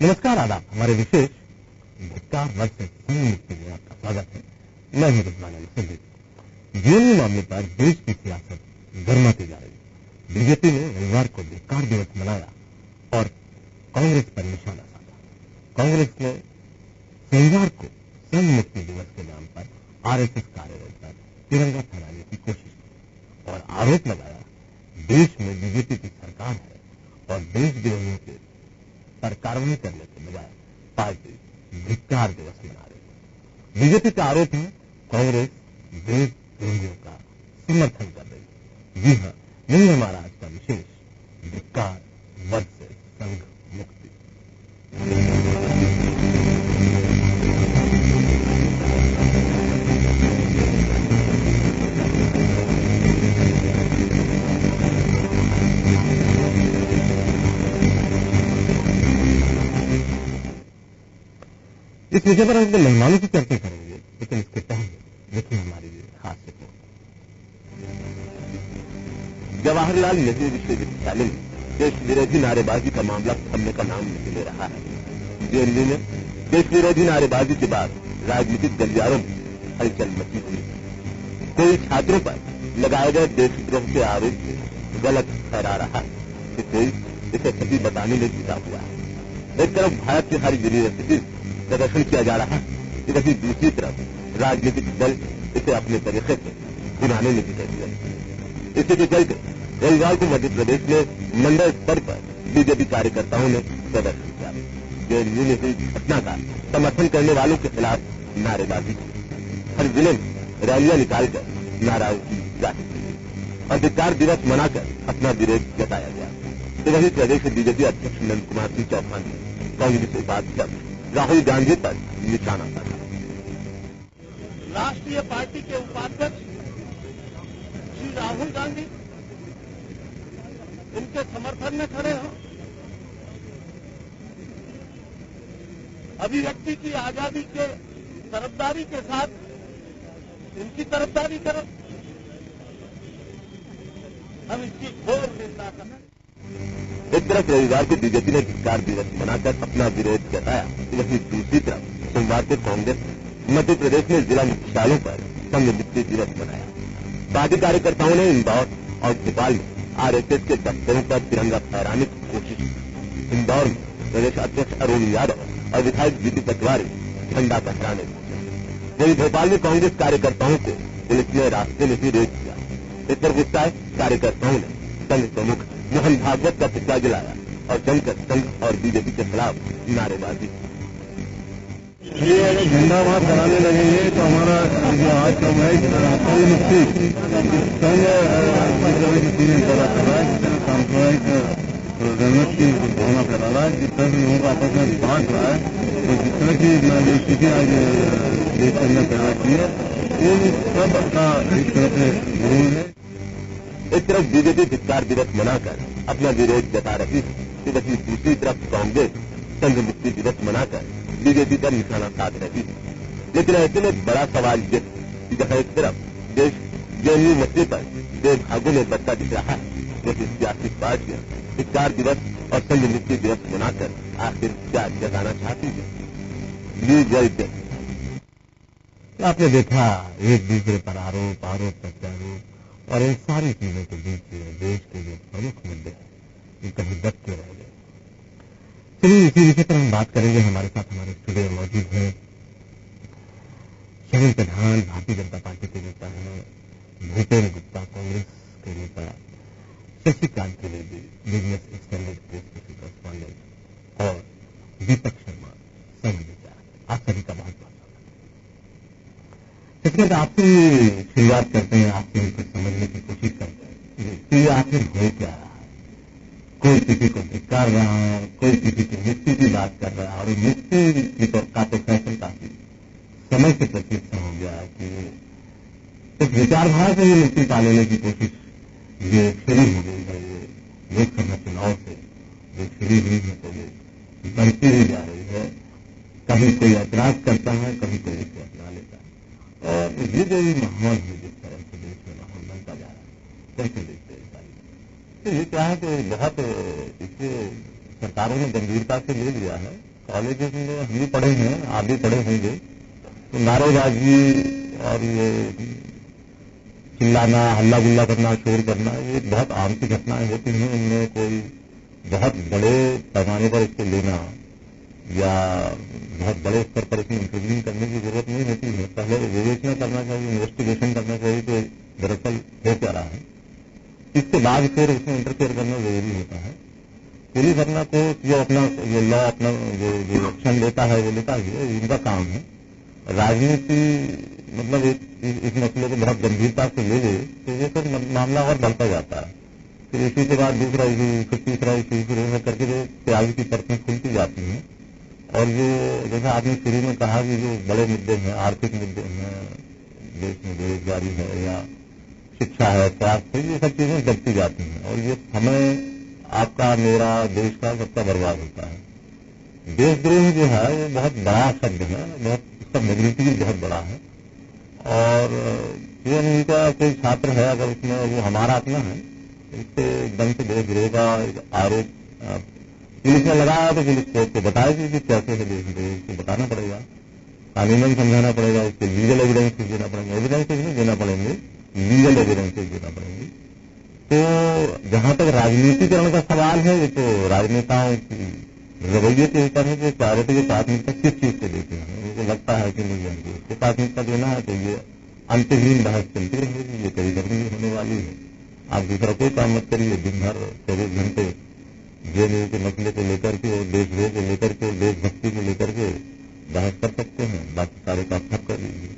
नमस्कार, आदाब। हमारे विशेष धिक्कार वर्ष से मुक्ति में आपका स्वागत है। मैं हूं रिजवान संदीप। जेएनयू मामले पर देश की सियासत गर्माती जा रही। बीजेपी ने रविवार को धिक्कार दिवस मनाया और कांग्रेस पर निशाना साधा। कांग्रेस ने शनिवार को संघ मुक्ति दिवस के नाम पर आरएसएस कार्यालय पर तिरंगा फहराने की कोशिश की और आरोप लगाया देश में बीजेपी की सरकार है और देशद्रोहियों के पर कार्रवाई करने के बजाय पार्टी धिक्कार दिवस मना रही है। बीजेपी का आरोप है कांग्रेस देशद्रोहियों का समर्थन कर रही है। जी हाँ, यही हमारा आज का विशेष धिक्कार वर्ष से संघ मुक्ति। इस विषय पर हम मेहमानों की चर्चा करेंगे, लेकिन इसके पहले देखिए हमारी खास रिपोर्ट। जवाहरलाल नेहरू विश्वविद्यालय में देश विरोधी नारेबाजी का मामला थमने का नाम नहीं ले रहा है। जेएनयू में देश विरोधी नारेबाजी के बाद राजनीतिक गलियारों में हलचल मची हुई। कोई छात्रों पर लगाए गए देशद्रोह के आरोप से गलत ठहरा रहा है कि कोई इसे सही बताने में जुटा हुआ है। एक तरफ भारत की हर यूनिवर्सिटी प्रदर्शन किया जा रहा है कि वहीं दूसरी तरफ राजनीतिक दल इसे अपने तरीके से बुलाने में जुटे हुए हैं। इसी के चलते रविवार को मध्य प्रदेश में मंडल स्तर पर बीजेपी कार्यकर्ताओं ने प्रदर्शन किया। जेएनयू में हुई घटना का समर्थन करने वालों के खिलाफ नारेबाजी की। हर जिले में रैलियां निकालकर नाराजगी जाहिर की और धिक्कार दिवस मनाकर अपना विरोध जताया गया। तो वहीं प्रदेश बीजेपी अध्यक्ष नंद कुमार सिंह चौहान ने कांग्रेस उपाध्यक्ष राहुल गांधी पर निशाना साधा। राष्ट्रीय पार्टी के उपाध्यक्ष श्री राहुल गांधी इनके समर्थन में खड़े हो। अभिव्यक्ति की आजादी के तरफदारी के साथ इनकी तरफदारी करो। हम इसकी घोर निंदा करें। एक तरफ रविवार को बीजेपी ने धिक्कार दिवस मनाकर अपना विरोध जताया, वहीं दूसरी तरफ सोमवार को कांग्रेस ने मध्य प्रदेश में जिला मुख्यालयों पर संघ मुक्ति दिवस मनाया। पार्टी कार्यकर्ताओं ने इंदौर और भोपाल में आरएसएस के दफ्तरों पर तिरंगा फहराने की कोशिश की। इंदौर में प्रदेश अध्यक्ष अरुण यादव और विधायक जीतू पटवारी झंडा फहराने लगे। वहीं भोपाल में कांग्रेस कार्यकर्ताओं को पुलिस ने रास्ते में ही रोक दिया। इस पर गुस्साए कार्यकर्ताओं ने संघ प्रमुख मोहन भागवत का पुतला जलाया और जमकर संघ और बीजेपी के खिलाफ नारेबाजी की। ये अगर झंडा वहां फहराने लगेंगे तो हमारा जो आज का है संघ मुक्ति संघ सांप्रदायिक जनमत की भावना फैला रहा है। जिस तरह से लोगों को आपस में बांट रहा है, तो जिस तरह की स्थिति आज देश के अंदर पैदा की है, ये सब अपना एक तरह से विरोध है। एक तरफ बीजेपी धिक्कार दिवस मनाकर अपना विरोध जता रही है, तो वहीं दूसरी तरफ कांग्रेस संघ मुक्ति दिवस मनाकर बीजेपी पर निशाना साध रही है। लेकिन ऐसे में बड़ा सवाल ये है कि जहां एक तरफ देश जेएनयू मसले पर दो भागों में बंटा दिख रहा है, वहीं सियासी पार्टियां धिक्कार दिवस और संघ मुक्ति दिवस मनाकर आखिर क्या जताना चाहती है। न्यूज वर्ल्ड आपने देखा एक दूसरे पर आरोप प्रत्यारोप और इन सारी चीजों के बीच देश के जो प्रमुख मुद्दे हैं ये कहीं दबके रह गए। चलिए इसी विषय पर हम बात करेंगे। हमारे साथ हमारे स्टूडियो में मौजूद है शगुन प्रधान, भारतीय जनता पार्टी के नेता हैं, भूपेन्द्र गुप्ता कांग्रेस के नेता, Shashikant Trivedi business extended press के कॉरेस्पॉन्डेंट और दीपक शर्मा संघ विचारक। आप सभी का बहुत बहुत स्वागत। आपसे शुरुआत करते हैं, आपसे कुछ समझने की कोशिश करते हैं कि ये आखिर हो क्या रहा है। कोई किसी को धिक्कार रहा है, कोई किसी की मुक्ति की बात कर रहा है और मुक्ति का तो फैसल काफी समय से प्रतीक्षा हो गया है कि इस विचारधारा से ही मुक्ति पाने की कोशिश ये शुरू हो गई है। ये लोकसभा चुनाव से जो शुरू हुई है तो ये बढ़ती ही जा रही है। कभी कोई ऐतराज करता है, कभी कोई इसे अपना लेता है और ये जो माहौल है, जिस तरह से देश में माहौल बनता जा रहा है, कैसे देखते हैं? तो ये क्या है कि बहुत इससे सरकारों ने गंभीरता से ले लिया है। कॉलेजेस में हम भी पढ़े हैं, आप भी पढ़े होंगे, तो नारेबाजी और ये चिल्लाना, हल्ला गुल्ला करना, शोर करना, ये बहुत आम सी घटनाएं होती हैं। इनमें कोई बहुत बड़े पैमाने पर इसको लेना या बहुत बड़े स्तर पर इसमें इंटरव्यू करने की जरूरत नहीं होती है। पहले विवेचना करना चाहिए, इन्वेस्टिगेशन करना चाहिए कि दरअसल हो क्या रहा है, इसके बाद फिर उसमें इंटरफेयर करना जरूरी होता है। पुलिस अपना को जो अपना जो लॉ अपना जो एक्शन लेता है वो लेता है, इनका काम है। राजनीति मतलब इस मसले को बहुत गंभीरता से ले ले तो ये सब मामला और बढ़ता जाता है। फिर इसी के बाद दूसरा इशू, फिर तीसरा इशू, फिर करके जो प्याज की परतें खुलती जाती हैं। और ये जैसा आपने शुरू में कहा कि जो बड़े मुद्दे हैं, आर्थिक मुद्दे हैं, देश में बेरोजगारी है या शिक्षा है, स्वास्थ्य है, ये सब चीजें बढ़ती जाती हैं और ये समय आपका, मेरा, देश का सबका बर्बाद होता है। देशद्रोह जो है वो बहुत बड़ा शब्द है, बहुत इसका मैग्नीट्यूड बहुत बड़ा है। और ये का कोई छात्र है अगर इसमें वो हमारा अपना है, इससे एकदम से देशद्रोह का आरोप पुलिस ने लगाया तो पुलिस कोर्ट को बताएगी कि कैसे है देशद्रोह, इसको बताना पड़ेगा, कानूनन समझाना पड़ेगा, इसके लीगल एविडेंसेस देना पड़ेंगे, एविडेंसेस नहीं देना पड़ेंगे, लीगल एविडेंसेस देना पड़ेंगे। तो जहां तक राजनीतिकरण का सवाल है, ये तो राजनेताओं की रवैये के ऊपर है कि प्रायोरिटी की प्राथमिकता किस चीज से देते हैं। मुझे लगता है कि मुझे इसको प्राथमिकता देना है तो ये अंतहीन बहस चलती रहेगी, ये कई गर्मी होने वाली है। आप दूसरा कोई काम मत करिए, दिन भर 24 घंटे जेल के मसले को लेकर के, देशद्रोह को लेकर के, देशभक्ति को लेकर के बहस कर सकते हैं, बाकी सारे काम ठप कर लीजिए।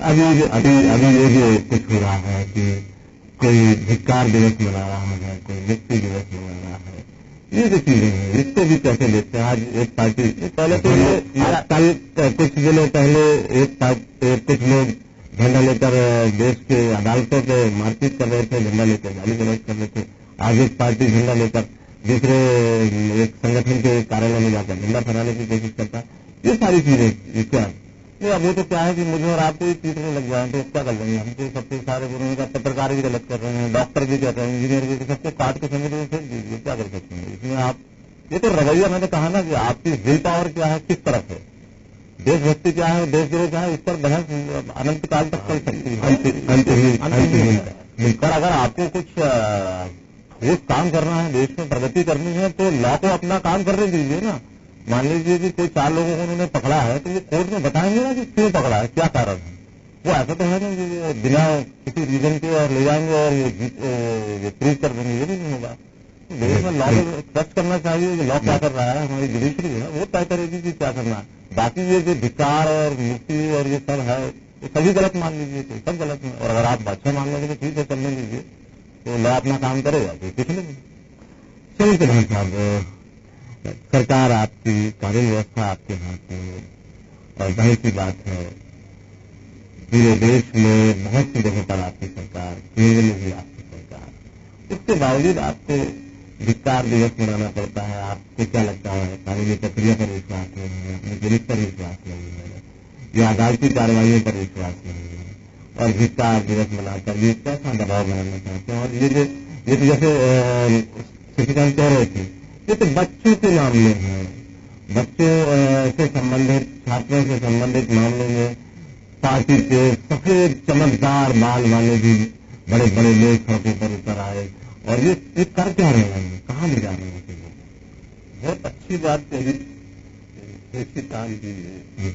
अभी ये जो कुछ हो रहा है कि कोई धिक्कार दिवस मना रहा है, कोई मुक्ति दिवस मना रहा है, ये जो चीजें हैं इसको भी कैसे देखते हैं। आज एक पार्टी पहले तो कल कुछ दिनों पहले कुछ लोग झंडा लेकर देश के अदालतों पे मारपीट कर रहे थे, झंडा लेकर गाली गलौज कर रहे थे। आज एक पार्टी झंडा लेकर दूसरे एक संगठन के कार्यालय में जाकर झंडा फहराने की कोशिश करता है। ये सारी चीजें क्या है, वो तो क्या है कि मुझे और आपको ही पीटने लग जाए तो क्या कर लेंगे। हमको सबसे सारे गुरुओं का पत्रकार भी गलत कर रहे हैं, डॉक्टर भी कर रहे हैं, इंजीनियर भी, सबको काट के समुद्र में फेंक दीजिए, क्या कर सकते हैं इसमें आप। ये तो रवैया, मैंने कहा ना कि आपकी विल पावर क्या है, किस तरफ है, देशभक्ति क्या है, देशद्रोह क्या है, इस पर बहस अनंत काल तक चल सकती है। मिलकर अगर आपको कुछ ठोस काम करना है, देश में प्रगति करनी है, तो लॉ को अपना काम करने दीजिए ना। मान लीजिए कि कोई 4 लोगों को उन्होंने पकड़ा है तो ये कोर्ट में बताएंगे ना कि क्यों पकड़ा है, क्या कारण है। वो ऐसा तो है नहीं कि बिना किसी रीजन के और ले जाएंगे और ये प्रूव कर देंगे, ये भी नहीं होगा। देश में लॉ को ट्रस्ट करना चाहिए कि लॉ क्या कर रहा है, हमारी जुडिशरी है वो तय करेगी कि क्या करना है। बाकी ये जो धिक्कार और मुक्ति और ये सब है ये सभी गलत मान लीजिए तो सब गलत है। और अगर आप अच्छा मान लेंगे तो ठीक है, करने लीजिए, तो लॉ अपना काम करेगा तो कुछ नहीं। चलिए प्रधान साहब, सरकार आपकी, कानून व्यवस्था आपके हाथ में, और जाहिर सी बात है पूरे देश में बहुत सी जगह पर आपकी सरकार, केंद्र में भी आपकी सरकार, इसके बावजूद आपको धिक्कार दिवस मनाना पड़ता है। आपको क्या लगता है, कानूनी प्रक्रिया पर विश्वास नहीं है, अपने पुलिस पर विश्वास नहीं है, या अदालती कार्रवाइयों पर विश्वास नहीं है, और धिक्कार दिवस मनाकर ये कैसा दबाव बनाना चाहते हैं। और ये तो जैसे शिक्षिका कह रहे थे, ये तो बच्चों के मामले हैं, बच्चों से संबंधित, छात्रों से संबंधित मामलों में पार्टी के सफेद चमकदार बाल वाले भी बड़े बड़े लोग सड़कों पर उतर आए, और ये कर क्या रहे हैं, कहाँ ले जा रहे हैं। बहुत अच्छी बात कही काम की है,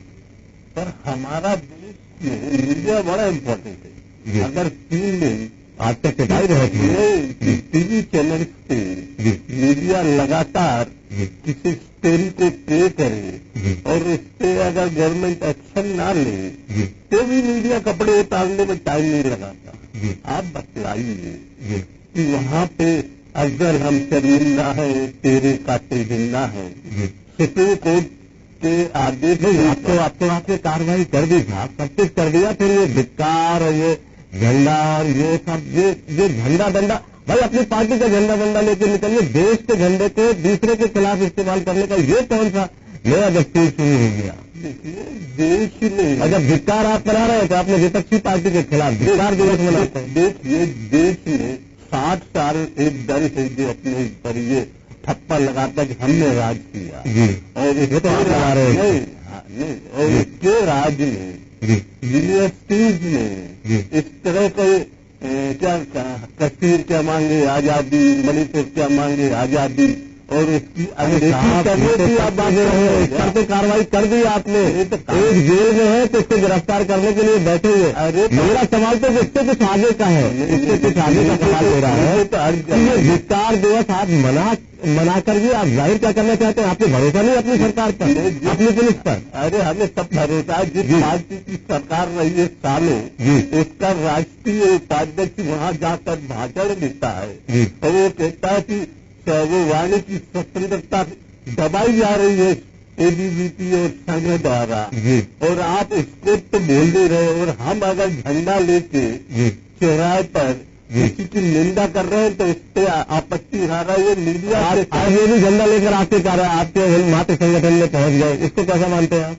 पर हमारा देश में मीडिया बड़ा इम्पोर्टेंट है। अगर टीम आज तक पिटाई रहे टीवी चैनल पे मीडिया लगातार किसी स्टोरी को प्ले करे और इस पे अगर गवर्नमेंट एक्शन ना ले तो भी मीडिया कपड़े उतारने में टाइम नहीं लगाता। आप बतलाइए कि वहाँ पे अगर हमसे मिलना है, तेरे काटे मिलना है, सुप्रीम कोर्ट के आदेश आपको कार्रवाई कर दी था, सब कुछ कर दिया, फिर ये धिक्कार और ये झंडा और ये सब ये झंडा डंडा, भाई अपनी पार्टी का झंडा डंडा लेके निकलिए, देश के झंडे को दूसरे के खिलाफ इस्तेमाल करने का ये कौन सा नया दस्तूर शुरू हो गया। देखिए देश में और जब धिक्कार आप करा रहे थे अपने विपक्षी पार्टी के खिलाफ धिक्कार दिवस मनाते हैं। देखिए देश में 60 साल एक दल है जो अपने पर ये ठप्पा लगाता कि हमने राज किया जी और ये तो आप लगा रहे हैं। नहीं, और इसके राज में जी यूनिवर्सिटीज में इस तरह के क्या कश्मीर क्या मांगे आजादी, मणिपुर क्या मांगे आजादी, और उसकी अंग्रेजी करने की आप बात कर रहे हैं। इस पर तो कार्रवाई कर दी आपने। एक जेल में है तो इसको गिरफ्तार करने के लिए बैठे हुए। अरे मेरा सवाल तो इससे कुछ आगे का है, इससे कुछ आगे का सवाल हो रहा है। ये विस्तार दिवस आप मना कर भी आप जाहिर क्या करना चाहते हैं? आपको भरोसा नहीं अपनी सरकार पर, अपनी पुलिस पर? अरे हमें सब भरोसा है। जिस पार्टी की सरकार रही है सालों, उसका राष्ट्रीय उपाध्यक्ष वहाँ जाकर भाषण देता है और वो कहता है कि वो वाणी की स्वतंत्रता दबाई जा रही है एबीवीपी और संघ द्वारा, और आप उसको तो बोल नहीं रहे। और हम अगर झंडा लेके चौराहे पर किसी की निंदा कर रहे हैं तो इस पे आपत्ति उठा रहा है ये मीडिया। आज ये भी झंडा लेकर आपके कर रहा है, आपके मातृ संगठन में पहुंच गए, इसको कैसा मानते हैं आप?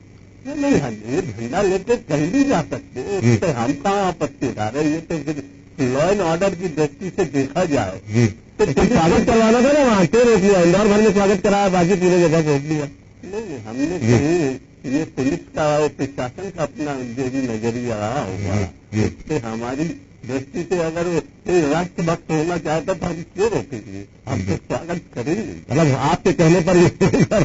नहीं, हम ये झंडा लेके कहीं भी जा सकते हैं, इस पे हम कहाँ आपत्ति उठा रहे हैं? ये तो फिर लॉ एंड ऑर्डर की दृष्टि से देखा जाए तो स्वागत करवाना था ना, वहाँ क्यों रोक लिया? इंदौर भर में स्वागत कराया, बाकी पूरे जगह रोक लिया। नहीं, हमने कहीं ये पुलिस का और प्रशासन का अपना जो भी नजरिया रहा होगा, उससे हमारी दृष्टि से अगर कोई राष्ट्रभक्त होना चाहता तो हम क्यों रोकेंगे? हम तो स्वागत करेंगे। मतलब आपके कहने पर नितिन गुप्ता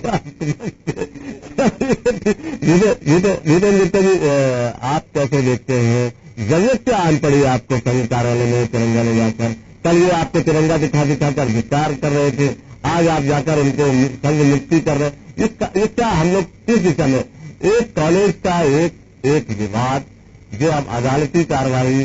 जी, आप कैसे देखते हैं? जरूरत क्या आन पड़ी आपको संघ कार्यालय में तिरंगा ले जाकर? कल ये आपको तिरंगा दिखाकर विस्तार कर रहे थे, आज आप जाकर उनको संघ मुक्ति कर रहे हैं। इसका हम लोग किस दिशा में? एक कॉलेज का एक विवाद जो अब अदालती कार्रवाई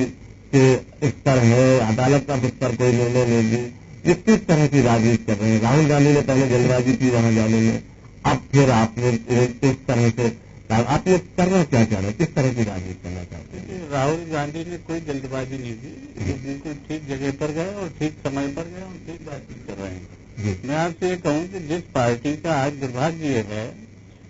के स्तर है, अदालत का उस पर कोई निर्णय लेगी, ये किस तरह की राजनीति कर रहे हैं? राहुल गांधी ने पहले जल्दबाजी की वहां जाने में, अब फिर आपने इस तरह से आपने करना क्या चाह रहे हैं? किस तरह की राजनीति करना चाहते हैं? राहुल गांधी ने कोई जल्दबाजी नहीं की, बिल्कुल ठीक जगह पर गए और ठीक समय पर गए और ठीक बातचीत कर रहे हैं। मैं आपसे ये कहूँ कि जिस पार्टी का आज दुर्भाग्य ये है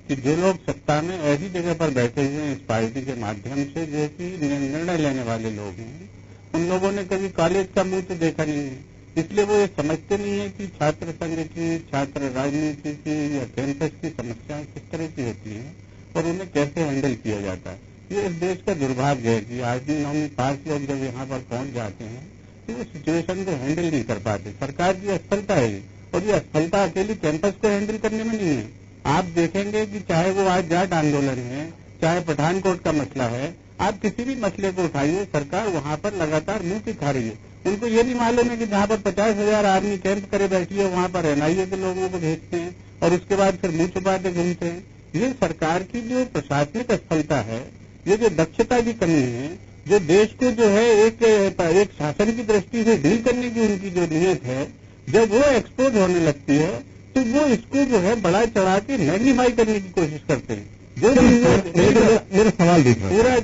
कि जो लोग सत्ता में ऐसी जगह पर बैठे हुए हैं इस पार्टी के माध्यम से, जो कि निर्णय लेने वाले लोग हैं, उन लोगों ने कभी कॉलेज का मुंह तो देखा नहीं है। इसलिए वो ये समझते नहीं है कि छात्र संघ की, छात्र राजनीति की या कैंपस की समस्याएं किस तरह की होती हैं और उन्हें कैसे हैंडल किया जाता है। ये इस देश का दुर्भाग्य है कि आज भी 9वीं पास लोग जब यहाँ पर पहुंच जाते हैं तो वो सिचुएशन को हैंडल नहीं कर पाते। सरकार की असफलता है, और ये असफलता अकेली कैंपस को हैंडल करने में नहीं है। आप देखेंगे कि चाहे वो आज जाट आंदोलन है, चाहे पठानकोट का मसला है, आप किसी भी मसले को उठाइए, सरकार वहाँ पर लगातार मुंह दिखा रही है। उनको ये नहीं मालूम है कि जहाँ पर 50,000 आदमी कैंप करे बैठी है, वहाँ पर एनआईए के लोगों को भेजते हैं और उसके बाद फिर मुंह छुपाते घूमते हैं। ये सरकार की जो प्रशासनिक असफलता है, ये जो दक्षता की कमी है, जो देश को जो है एक शासन की दृष्टि से डील करने की उनकी जो नीयत है, जब वो एक्सपोज होने लगती है तो वो इसको जो है बढ़ा चढ़ा के मैग्नीफाई करने की कोशिश करते हैं। जो मेरा सवाल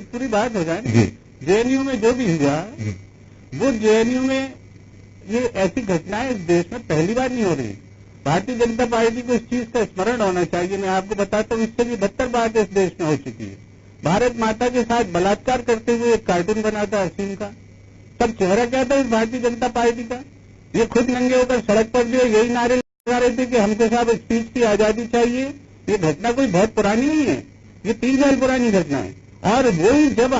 पूरी बात हो जाए, जेएनयू में जो भी हुआ, वो जेएनयू में ये ऐसी घटनाएं इस देश में पहली बार नहीं हो रही। भारतीय जनता पार्टी को इस चीज का स्मरण होना चाहिए। मैं आपको बताता हूँ, इससे भी बदतर बात इस देश में हो चुकी है। भारत माता के साथ बलात्कार करते हुए एक कार्टून बना था हसीन का, तब चेहरा क्या था इस भारतीय जनता पार्टी का? ये खुद नंगे होकर सड़क पर जो यही नारे लगा रहे थे कि हमको साहब स्पीच की आजादी चाहिए। ये घटना कोई बहुत पुरानी नहीं है, ये 3 साल पुरानी घटना है। और वही जब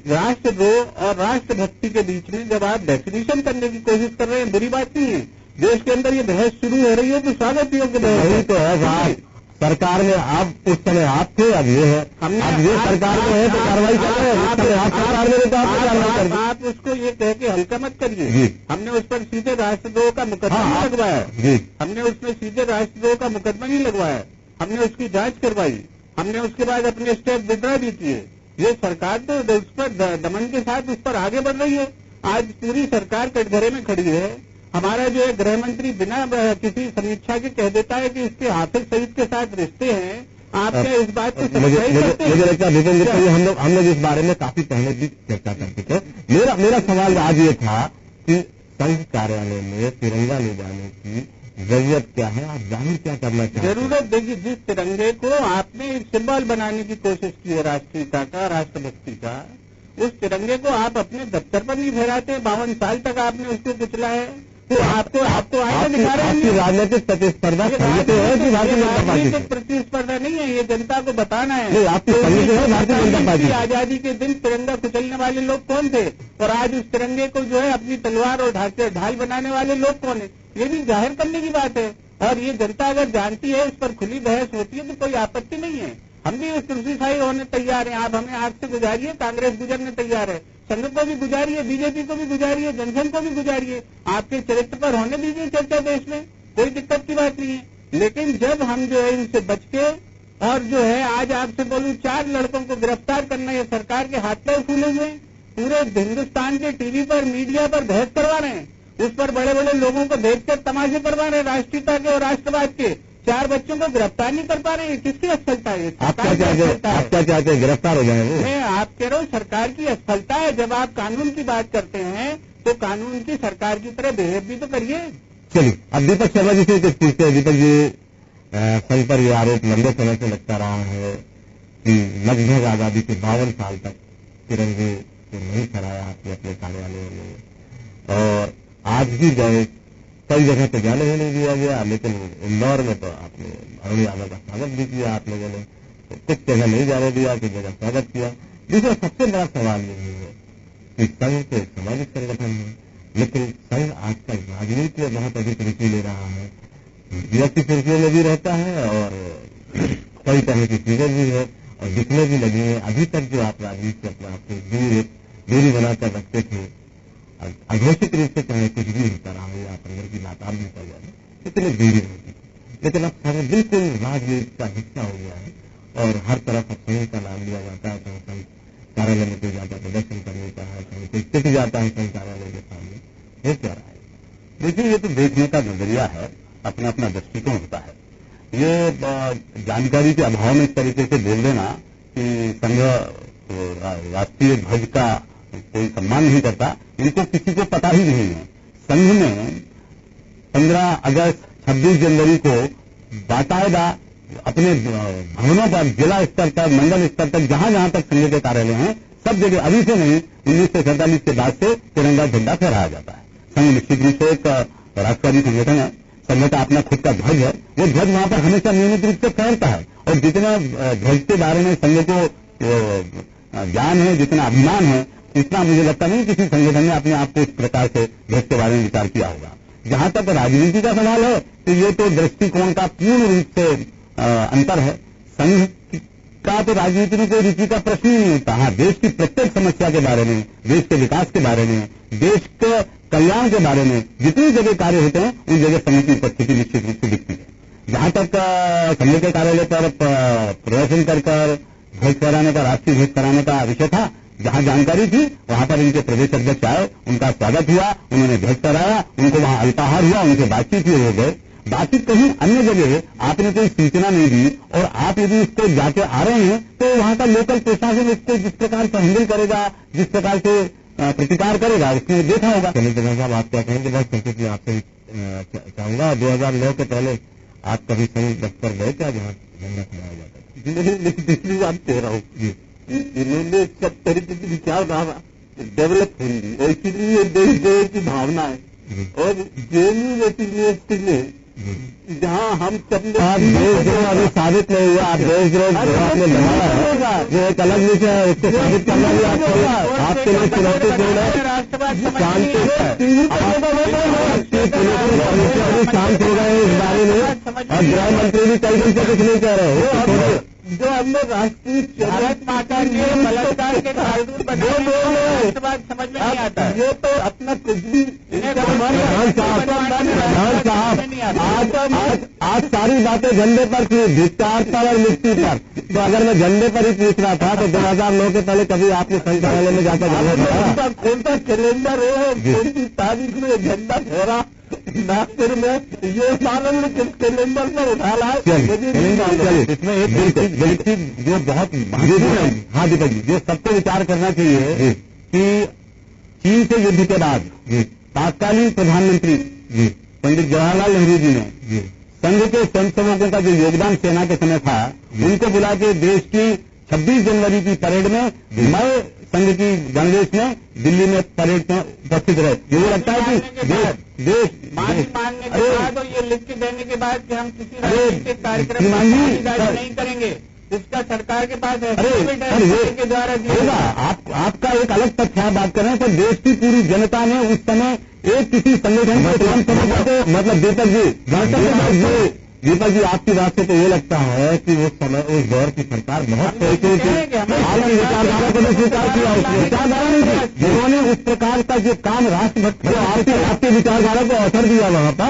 राष्ट्रद्रोह और राष्ट्रभक्ति के बीच में जब आप डेफिनेशन करने की कोशिश कर रहे हैं, बुरी बात नहीं है। देश के अंदर ये बहस शुरू हो रही है तो स्वागत योग्य बहस तो है। सरकार में आप उस समय आप थे, अब ये है, अब ये सरकार में है तो कार्रवाई कर रहे हैं। सरकार में तो आप उसको ये कह के हल्का मत करिए। हमने उस पर सीधे राष्ट्रद्रोह का मुकदमा नहीं लगवाया, हमने उसमें सीधे राष्ट्रद्रोह का मुकदमा नहीं लगवाया, हमने उसकी जांच करवाई, हमने उसके बाद अपने स्टेप विड्रॉ भी किए। ये सरकार तो उस पर दमन के साथ उस पर आगे बढ़ रही है। आज पूरी सरकार कटघरे में खड़ी है। हमारा जो है गृह मंत्री बिना किसी समीक्षा के कह देता है कि इसके हाफिज सईद के साथ रिश्ते हैं। आप क्या इस बात को सच्चाई करते हैं? मुझे लगता है हम लोग इस बारे में काफी पहले भी चर्चा कर चुके हैं। मेरा सवाल आज ये था कि संघ कार्यालय में तिरंगा ले जाने की जरूरत क्या है? आप जाहिर क्या करना चाहते हैं? जरूरत देखिए, जिस तिरंगे को आपने एक सिंबल बनाने की कोशिश की है राष्ट्रीयता का, राष्ट्रभक्ति का, उस तिरंगे को आप अपने दफ्तर पर नहीं फहराते। 52 साल तक आपने उसको कुचला है। तो आपको आगे दिखा रहे आपकी हैं राजनीतिक प्रतिस्पर्धा संघ से है कि भारतीय जनता पार्टी से? प्रतिस्पर्धा नहीं है, ये जनता को बताना है। नहीं, आपकी संघ से है भारतीय जनता पार्टी से? आजादी के दिन तिरंगा कुचलने वाले लोग कौन थे और आज उस तिरंगे को जो है अपनी तलवार और ढाल बनाने वाले लोग कौन है, ये भी जाहिर करने की बात है। और ये जनता अगर जानती है, उस पर खुली बहस होती है तो कोई आपत्ति नहीं है। हम भी क्रूसीफाई होने तैयार हैं। आप हमें आग से गुजारिए, कांग्रेस गुजरने तैयार है, संघ को भी गुजारिए, बीजेपी को भी गुजारिए, जनसंघ को भी गुजारिए। आपके चरित्र पर होने दीजिए चर्चा देश में, कोई दिक्कत की बात नहीं है। लेकिन जब हम जो है इनसे बच के और जो है आज आपसे बोलूं 4 लड़कों को गिरफ्तार करना, ये सरकार के हाथ पैर फूले हुए हैं। पूरे हिन्दुस्तान के टीवी पर, मीडिया पर बहस करवा रहे हैं, उस पर बड़े बड़े लोगों को भेजकर तमाशे करवा रहे हैं राष्ट्रीयता के और राष्ट्रवाद के। 4 बच्चों को गिरफ्तार नहीं कर पा रहे हैं, किसकी असफलता है? आप क्या चाहते हैं, गिरफ्तार हो जाए वो? मैं आप कह रहा हूँ सरकार की असफलता है। जब आप कानून की बात करते हैं तो कानून की सरकार की तरह बिहेव भी तो करिए। चलिए, अब दीपक शर्मा जी से कुछ पूछते हैं। दीपक जी, संघ पर यह आरोप लंबे समय से लगता रहा है कि लगभग आजादी के 52 साल तक तिरंगे को नहीं फहराया आपने अपने कार्यालयों में, और आज भी गए कई जगह पे जाने ही नहीं दिया गया, लेकिन इंदौर में तो आपने अरुण यादव का स्वागत भी किया आप लोगों ने, तो कुछ जगह नहीं जाने दिया, कुछ जगह स्वागत किया। दूसरा सबसे बड़ा सवाल यही है कि संघ तो एक सामाजिक संगठन है, लेकिन संघ आजकल राजनीति में बहुत अधिक रुचि ले रहा है, व्यक्ति सुर्खियों में भी रहता है और कई तरह की चीजें भी है और दिखने भी लगी है। अभी तक जो आप राजनीति से अपने आप को दूरी बनाकर रखते थे, अघोषित रूप से चाहे कुछ भी होता रहा हो, आप अंदर की बात आप भी कर जाए, इतने दूरी रहती थी, लेकिन अब संघ बिल्कुल राजनीति का हिस्सा हो गया है और हर तरफ अब संघ का नाम लिया जाता है। तो संघ कार्यालय में कोई जाता है प्रदर्शन करने का है, संघ कोई टिक जाता है संघ कार्यालय के सामने, ये क्या रहा है? देखिए, ये तो देखने का नजरिया है, अपना अपना दृष्टिकोण होता है। ये जानकारी के अभाव में इस तरीके से बोल देना कि संघ राष्ट्रीय ध्वज का कोई सम्मान नहीं करता, इनको किसी को पता ही नहीं है। संघ ने 15 अगस्त 26 जनवरी को बाकायदा अपने भवनों पर जिला स्तर तक, मंडल स्तर तक, जहां जहां तक संघ के कार्यालय हैं, सब जगह अभी से नहीं 1947 के बाद से तिरंगा झंडा फहराया जाता है। संघ निश्चित रूप से एक राष्ट्रवादी संगठन है, संघ का अपना खुद का ध्वज है, वो ध्वज वहां पर हमेशा नियमित रूप से फहरता है। और जितना ध्वज के बारे में संघ को ज्ञान है, जितना अभिमान है, इतना मुझे लगता नहीं किसी संगठन ने अपने आप को इस प्रकार से ध्वज के बारे में विचार किया होगा। जहां तक राजनीति का सवाल है तो ये तो दृष्टिकोण का पूर्ण रूप से अंतर है। संघ का तो राजनीति में कोई रुचि का प्रश्न ही नहीं होता। हाँ, देश की प्रत्येक समस्या के बारे में, देश के विकास के बारे में, देश के कल्याण के बारे में जितनी जगह कार्य होते हैं, उन जगह संघ की उपस्थिति निश्चित रूप से दिखती है। जहां तक संघ के कार्यालय पर प्रदर्शन कर ध्वज फहराने का, राष्ट्रीय ध्वज फहराने का विषय था, जहां जानकारी थी वहां पर इनके प्रदेश अध्यक्ष आए, उनका स्वागत हुआ, उन्होंने ध्वज फहराया, उनको वहां अल्पाहार हुआ, उनसे बातचीत हुई, हो गए। बातचीत कहीं अन्य जगह आपने कोई सूचना नहीं दी और आप यदि इसको जाके आ रहे हैं तो वहां का लोकल प्रशासन इसको जिस प्रकार से हैंडल करेगा, जिस प्रकार से प्रतिकार करेगा, उसने देखा होगा। चलिए साहब, आप क्या कहेंगे? बस संस्कृति आपसे चाहूंगा, 2009 के पहले आप कभी संघ दफ्तर गए क्या, जहाँ झंडा फहराया जाता है? दूसरी बात कह रहा हूँ, इन्होंने सब तरीके की विचारधारा डेवलप होंगी और इसीलिए देश देश की भावना है। और जेएनयू यूनिवर्सिटी में जहाँ हम सब अभी साबित नहीं हुआ, आप देशद्रोह आपने बनाया है, जो एक अलग विषय है, उसको साबित करना भी आपके लिए चुनौतीपूर्ण है। शांत हो गए इस बारे में, और गृह मंत्री भी कई दिन से कुछ नहीं कह रहे हो। जो हम लोग राष्ट्रीय भारत माता के बलात्कार के कानून बने बात समझ में नहीं आता। ये तो अपना कुछ भी आज सारी बातें झंडे पर थी, धिक्कार पर और मुक्ति पर। तो अगर मैं झंडे पर ही पूछ रहा था तो 2009 के पहले कभी आपने संघ कार्यालय में जाकर जाना कौन सा कैलेंडर है, कौन सी तारीख में झंडा फहरा नागपुर में, ये मालूम नहीं किस कैलेंडर में उठा ला। इसमें एक बिल्कुल जो बहुत हाँ दीपक जी, जो सबको विचार करना चाहिए कि चीन से युद्ध के बाद तत्कालीन प्रधानमंत्री पंडित जवाहरलाल नेहरू जी ने संघ के स्वयंसेवकों का जो योगदान सेना के समय था, उनको बुला के देश की 26 जनवरी की परेड में मैं संघ की गणवेश में दिल्ली में परेड में उपस्थित रहे। मुझे लगता है कि मानने के बाद और ये लिख के देने के बाद कि हम किसी राजनीतिक कार्यक्रम में भागीदारी नहीं करेंगे, इसका सरकार के पास एफिडेविट के द्वारा होगा। आपका एक अलग तथ्य है बात कर रहे हैं, पर देश की पूरी जनता ने उस समय एक किसी संगठन को मतलब दीपक जी आपकी बात से तो ये लगता है कि उस समय उस दौर की सरकार बहुत विचारधारा को स्वीकार किया, विचारधारा नहीं थी जिन्होंने उस प्रकार का जो काम राष्ट्रभक्त आपकी विचारधारा को अवसर दिया वहां पर।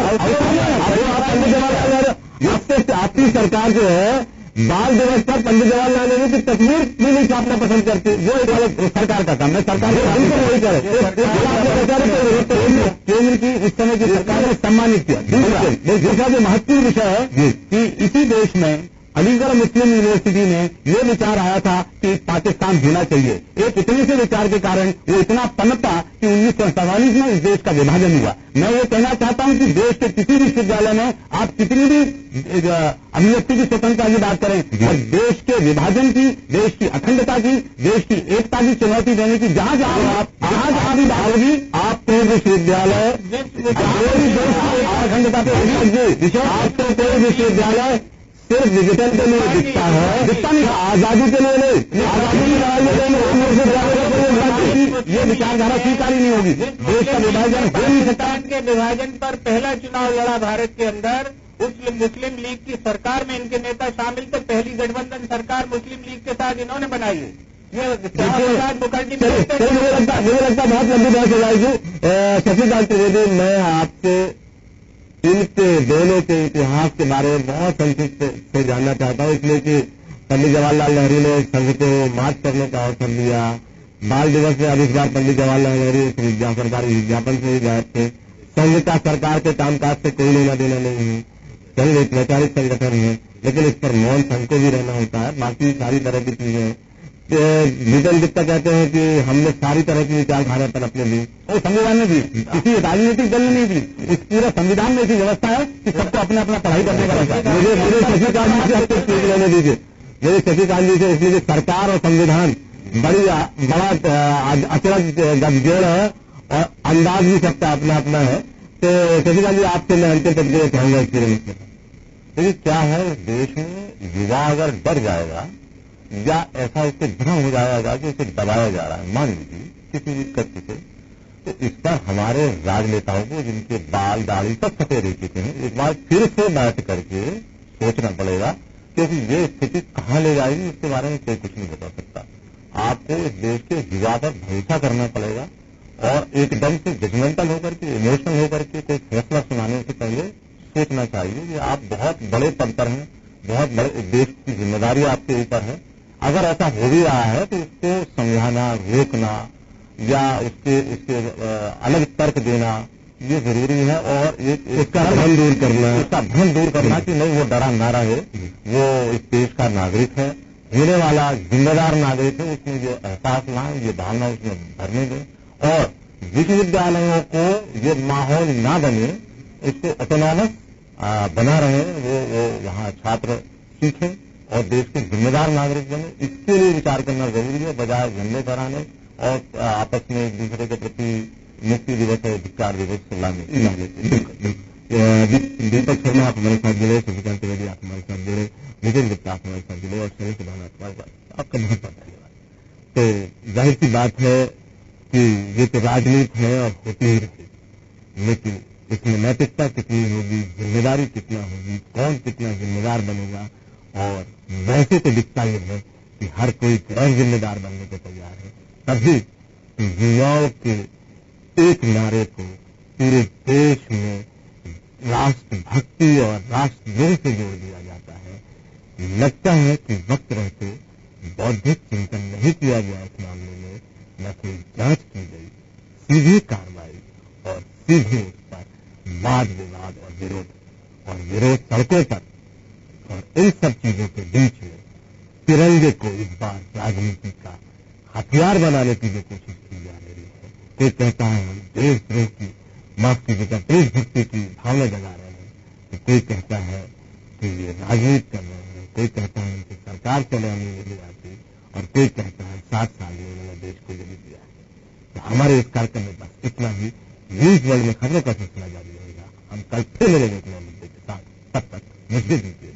आपकी सरकार जो है बाल दिवस पर पंडित जवाहरलाल नेहरू की तस्वीर भी नहीं छापना पसंद करती, वो एक अलग सरकार का काम है। सरकार वही करे केंद्र की इस समय की सरकार ने सम्मानित किया। दूसरा जो महत्वपूर्ण विषय है कि इसी देश में अलीगढ़ मुस्लिम यूनिवर्सिटी में ये विचार आया था कि पाकिस्तान होना चाहिए। एक इतने से विचार के कारण वो इतना पनपा कि 1947 में इस देश का विभाजन हुआ। मैं ये कहना चाहता हूं कि देश के किसी भी विश्वविद्यालय में आप कितनी भी अभिव्यक्ति की स्वतंत्रता की बात करें, और देश के विभाजन की, देश की अखंडता की, देश की एकता की चुनौती देने की जहां जहां भी बात होगी, आपको विश्वविद्यालय अखंडता पे आपको कोई विश्वविद्यालय सिर्फ डिजिटल के लिए दिखता है, दिखता नहीं, आजादी के लिए नहीं, आजादी की लड़ाई ये विचारधारा स्वीकार ही नहीं होगी। देश का विभाजन हो नहीं सकता। के विभाजन पर पहला चुनाव लड़ा भारत के अंदर, उस मुस्लिम लीग की सरकार में इनके नेता शामिल थे। पहली गठबंधन सरकार मुस्लिम लीग के साथ इन्होंने बनाई है। ये मुखर्जी मुझे लगता बहुत लंबी बात हो जाएगी। शशिकांत त्रिवेदी, मैं आपसे इनके दोनों के इतिहास के बारे में बहुत संक्षिप्त से जानना चाहता हूँ, इसलिए कि पंडित जवाहरलाल नेहरू ने संघ को मार्च करने का अवसर दिया। बाल दिवस में अब इस बार पंडित जवाहरलाल नेहरू सरकारी विज्ञापन से ही गायब थे। संघ का सरकार के कामकाज से कोई लेना देना नहीं है। संघ एक वैचारिक संगठन है, लेकिन इस पर मौन संघ को भी रहना होता है। बाकी सारी तरह की चीजें गीतम गुप्ता कहते हैं कि हमने सारी तरह की विचारधारा पर अपने दी, और संविधान में भी किसी राजनीतिक दल ने नहीं दी। इस पूरे संविधान में ऐसी व्यवस्था है कि सबको अपना अपना पढ़ाई करने का रहता है। मुझे शशिकांत जी से आपको चीज लेने दीजिए, मेरे शशिकांत जी से, इसलिए सरकार और संविधान बड़ा अचरज गठजोड़ है और अंदाज भी सबका अपना अपना है। तो शशिकांत जी आपसे मैं अंतिम तक देना चाहूंगा इसके लिए। देखिए क्या है, देश में युवा अगर डर जाएगा या ऐसा उससे भ्रम हो जाएगा कि उसे दबाया जा रहा है, मान लीजिए किसी भी कष्ट से, तो इस पर हमारे राजनेताओं को, जिनके बाल दाढ़ी सब सफेद हो चुके हैं, एक बार फिर से बैठ करके सोचना पड़ेगा, क्योंकि ये स्थिति कहाँ ले जाएगी इसके बारे में कोई कुछ नहीं बता सकता। आपको इस देश के युवा पर भरोसा करना पड़ेगा और एकदम से जजमेंटल होकर के, इमोशनल होकर के कोई फैसला सुनाने से पहले सोचना चाहिए कि आप बहुत बड़े पद पर हैं, बहुत बड़े देश की जिम्मेदारी आपके ऊपर है। अगर ऐसा हो भी रहा है तो इसको समझाना, रोकना या इसके अलग तर्क देना ये जरूरी है, और इसका भ्रम दूर करना कि नहीं वो डरा ना रहे, वो इस देश का नागरिक है, होने वाला जिम्मेदार नागरिक है, उसमें जो एहसास लाए, ये भावना उसमें भरने दें। और विश्वविद्यालयों को ये माहौल ना बने, इसको ऑटोनॉमस बना रहे, वो यहाँ छात्र सीखें और देश के जिम्मेदार नागरिक बने, इसके लिए विचार करना जरूरी है, बजाय झंडे फहराने और आपस में एक दूसरे के प्रति मुक्ति दिवस और धिक्कार दिवस लाने। दीपक शर्मा आप हमारे साथ जुड़े, शशिकांत त्रिवेदी आप हमारे साथ जुड़े, नितिन गुप्ता आप हमारे साथ जुड़े और शरद सुभान आपका बहुत बहुत धन्यवाद। तो जाहिर सी बात है कि ये तो राजनीति है और होती ही रहेगी, लेकिन इसमें नैतिकता कितनी होगी, जिम्मेदारी कितना होगी, कौन कितना जिम्मेदार बनेगा, और वैसे तो दिखता ही है कि हर कोई गैर जिम्मेदार बनने को तैयार है। तभी युवाओं के एक नारे को पूरे देश में राष्ट्रभक्ति और राष्ट्रद्रोह से जोड़ दिया जाता है। लगता है कि वक्त रहते बौद्धिक चिंतन नहीं किया गया इस मामले में, न कोई जांच की गई, सीधी कार्रवाई और सीधे उस पर वाद विवाद और विरोध सड़कों पर, और इन सब चीजों के बीच में तिरंगे को इस बार राजनीति का हथियार बनाने की जो कोशिश की जा रही है। कोई कहता है हम देशद्रोह की, माफ कीजिएगा, देशभक्ति की भावना जगा रहे हैं, तो कोई कहता है कि ये राजनीति कर रहे हैं, कोई कहता है कि सरकार चलाने नहीं आती, और कोई कहता है 7 साल में उन्होंने देश को यही दिया है। तो हमारे इस कार्यक्रम में बस इतना ही। न्यूज वर्ल्ड में खबरों का सिलसिला जारी रहेगा। हम कल फिर मिलेंगे एक नए मुद्दे के साथ। तब तक मुझे दीजिए।